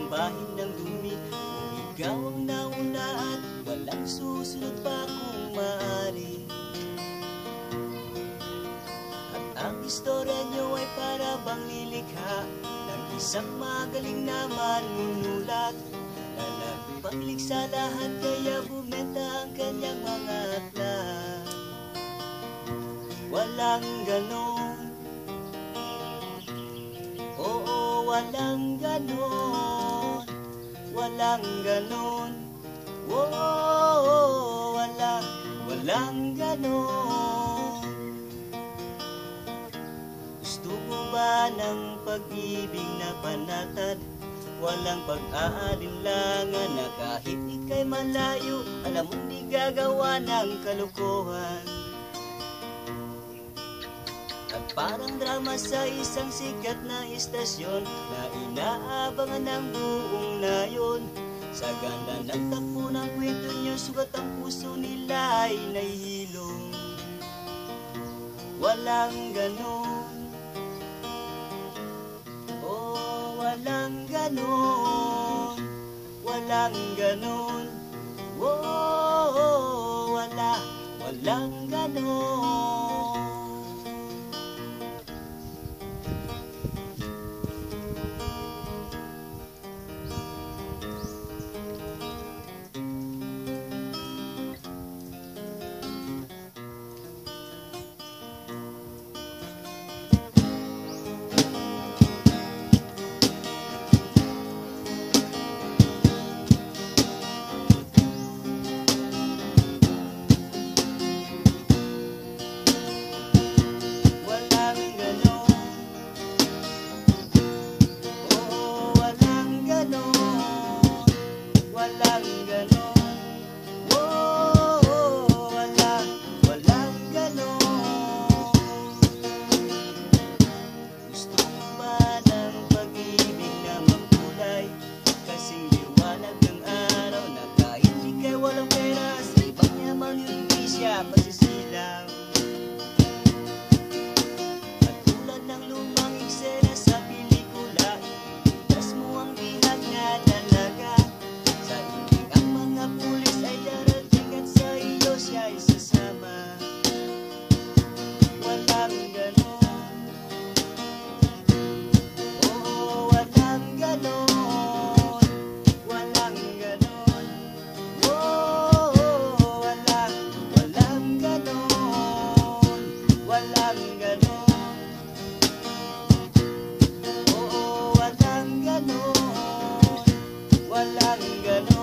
ng bahid ng dumi. Kung ikaw ang nauna at walang susunod pa kung maaari. At ang istorya nyo ay para bang lilikha ng isang magaling na manunulat na nagpagliksa lahat, kaya bumenta ang kanyang mga aklat. Walang ganon, oo, walang ganon. Walang ganon, oo, walang ganon. Gusto mo ba ng pag-ibig na panatag? Walang pag-aalinlangan na kahit ika'y malayo, alam mong di gagawa ng kalokohan. At parang drama sa isang sikat na istasyon na inaabangan ng buong nayon. Sa ganda ng takbo ng kwento nyo, sugat ang puso nila ay nahihilom. Walang ganon, oh, walang ganon. Walang ganon, oh, walang ganon. Pasisilang at tulad ng lumang eksena sa pelikula, itas mo ang bihag na dalaga. Sa ibig ang mga pulis ay darating at sa iyo siya ay sasama. Walang ganon, oo, walang ganon. Walang ganon, oo, walang ganon. Walang ganon, oo, walang ganon. Walang ganon.